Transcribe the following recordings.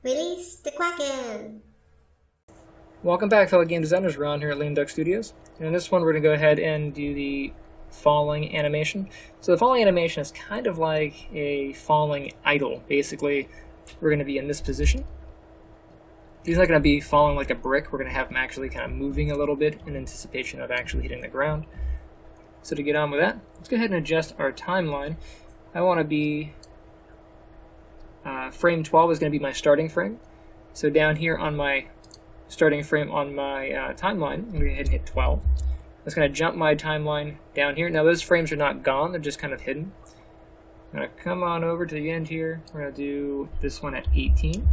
Release the Kraken! Welcome back, fellow game designers. Ron here at Lame Duck Studios. And in this one, we're going to go ahead and do the falling animation. So the falling animation is kind of like a falling idol. Basically, we're going to be in this position. He's not going to be falling like a brick. We're going to have him actually kind of moving a little bit in anticipation of actually hitting the ground. So to get on with that, let's go ahead and adjust our timeline. I want to be frame 12 is going to be my starting frame. So down here on my starting frame on my timeline, I'm going to go ahead and hit 12. That's going to jump my timeline down here. Now those frames are not gone, they're just kind of hidden. I'm going to come on over to the end here. We're going to do this one at 18.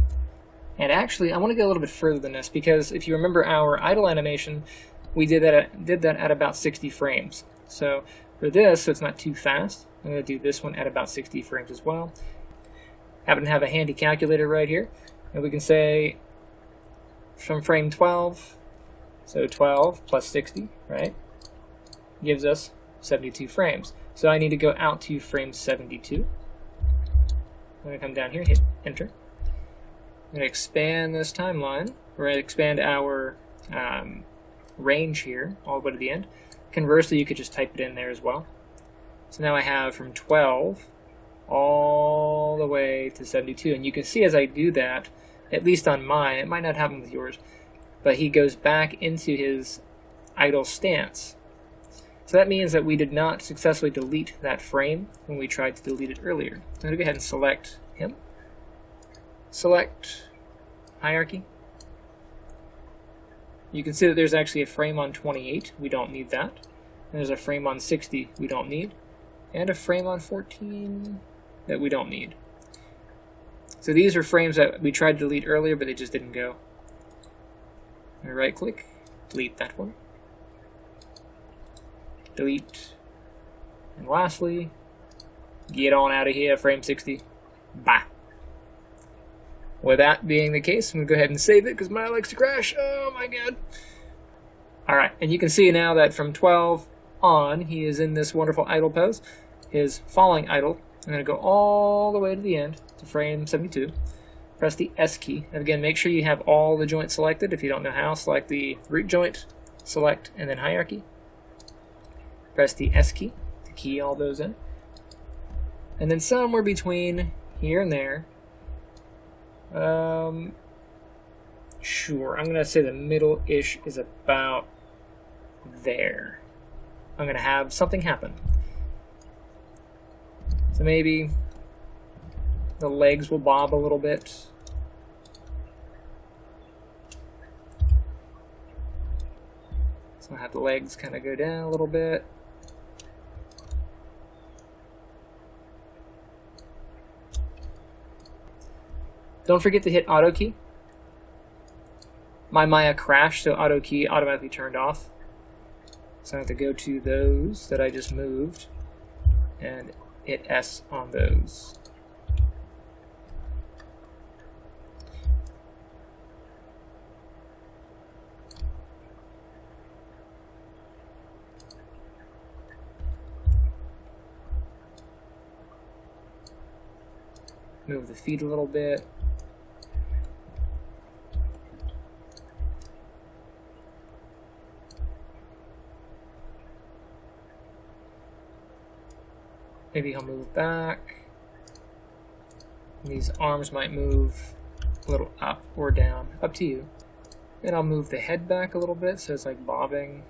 And actually, I want to go a little bit further than this, because if you remember our idle animation, we did that at about 60 frames. So for this, so it's not too fast, I'm going to do this one at about 60 frames as well. Happen to have a handy calculator right here, and we can say from frame 12, so 12 plus 60, right, gives us 72 frames. So I need to go out to frame 72. I'm going to come down here, hit enter. I'm going to expand this timeline. We're going to expand our range here all the way to the end. Conversely, you could just type it in there as well. So now I have from 12 all the way to 72. And you can see as I do that, at least on mine, it might not happen with yours, but he goes back into his idle stance. So that means that we did not successfully delete that frame when we tried to delete it earlier. I'm going to go ahead and select him. Select hierarchy. You can see that there's actually a frame on 28. We don't need that. And there's a frame on 60 we don't need. And a frame on 14 that we don't need. So these are frames that we tried to delete earlier, but they just didn't go. Right click, delete that one. Delete. And lastly, get on out of here, frame 60. Bye. With that being the case, I'm going to go ahead and save it because mine likes to crash. Oh my god. Alright, and you can see now that from 12 on, he is in this wonderful idle pose, his falling idle. I'm going to go all the way to the end, to frame 72. Press the S key. And again, make sure you have all the joints selected. If you don't know how, select the root joint, select, and then hierarchy. Press the S key to key all those in. And then somewhere between here and there, sure, I'm going to say the middle-ish is about there. I'm going to have something happen. So maybe the legs will bob a little bit. So I'll have the legs kind of go down a little bit. Don't forget to hit auto key. My Maya crashed, so auto key automatically turned off. So I have to go to those that I just moved and hit S on those. Move the feet a little bit. Maybe he'll move back. These arms might move a little up or down, up to you. And I'll move the head back a little bit so it's like bobbing.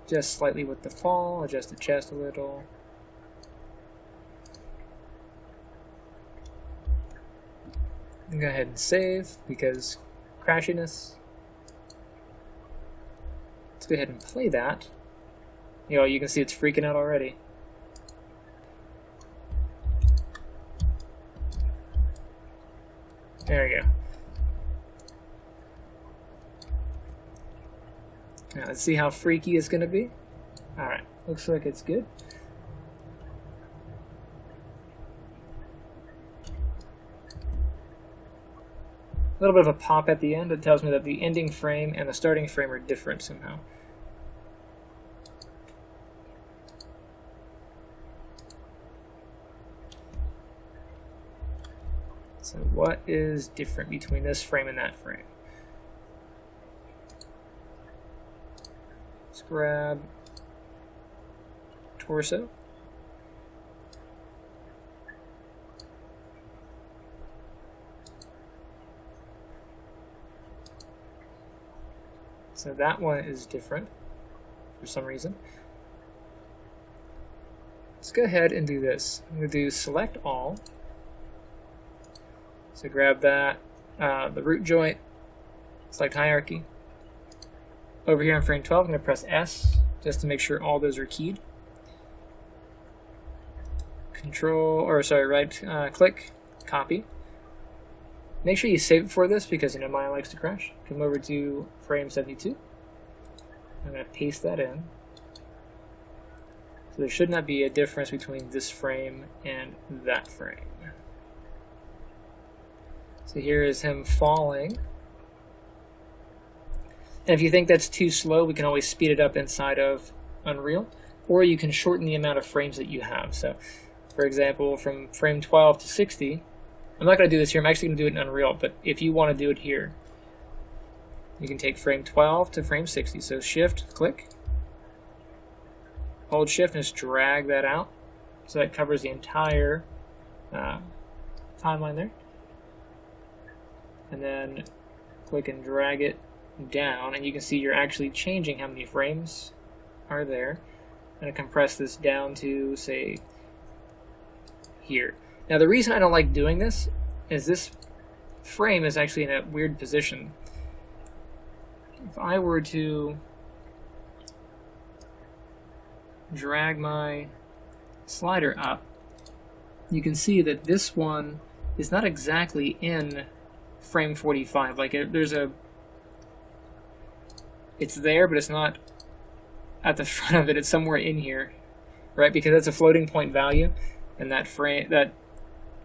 Just slightly with the fall, adjust the chest a little. And go ahead and save because crashiness. Let's go ahead and play that. You can see it's freaking out already. There we go. Now let's see how freaky it's going to be. Alright, looks like it's good. A little bit of a pop at the end. It tells me that the ending frame and the starting frame are different somehow. So what is different between this frame and that frame? Let's grab torso. So that one is different for some reason. Let's go ahead and do this. I'm going to do select all. So grab that, the root joint, select hierarchy. Over here on frame 12, I'm going to press S just to make sure all those are keyed. Right click, copy. Make sure you save it for this because mine likes to crash. Come over to frame 72. I'm going to paste that in. So there should not be a difference between this frame and that frame. So here is him falling. And if you think that's too slow, we can always speed it up inside of Unreal, or you can shorten the amount of frames that you have. So, for example, from frame 12 to 60, I'm not going to do this here, I'm actually going to do it in Unreal, but if you want to do it here, you can take frame 12 to frame 60. So shift, click, hold shift, and just drag that out. So that covers the entire timeline there. And then click and drag it down, and you can see you're actually changing how many frames are there. I'm going to compress this down to, say, here. Now the reason I don't like doing this is this frame is actually in a weird position. If I were to drag my slider up, you can see that this one is not exactly in frame 45. Like it's there, but it's not at the front of it. It's somewhere in here, right? Because that's a floating point value, and that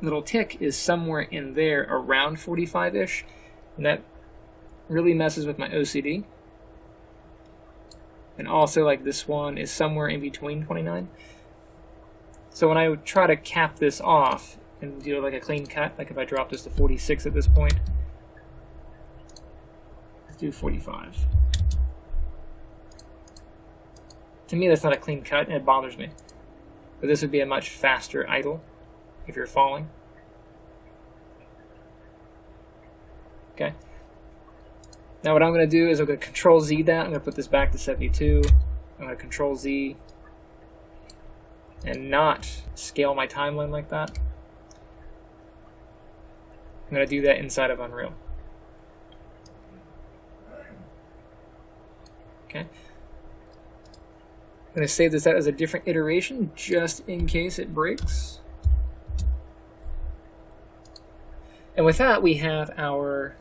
little tick is somewhere in there around 45-ish, and that really messes with my OCD. And also, like, this one is somewhere in between 29. So when I would try to cap this off and do like a clean cut, like if I drop this to 46 at this point, let's do 45. To me, that's not a clean cut, and it bothers me. But this would be a much faster idle if you're falling. Okay. Now what I'm going to do is I'm going to Control Z that. I'm going to put this back to 72. I'm going to Control Z and not scale my timeline like that. I'm going to do that inside of Unreal. Okay. I'm going to save this out as a different iteration just in case it breaks. And with that, we have our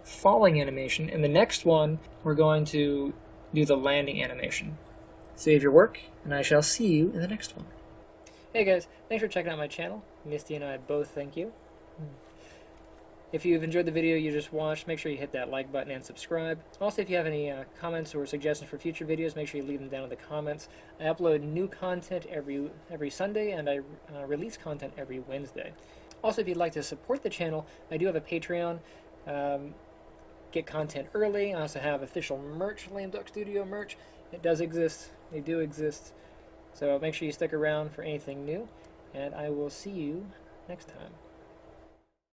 falling animation. In the next one, we're going to do the landing animation. Save your work, and I shall see you in the next one. Hey guys, thanks for checking out my channel. Misty and I both thank you. If you've enjoyed the video you just watched, make sure you hit that like button and subscribe. Also, if you have any comments or suggestions for future videos, make sure you leave them down in the comments. I upload new content every Sunday, and I release content every Wednesday. Also, if you'd like to support the channel, I do have a Patreon. Get content early. I also have official merch, Lame Duck Studio merch. It does exist. They do exist. So make sure you stick around for anything new, and I will see you next time.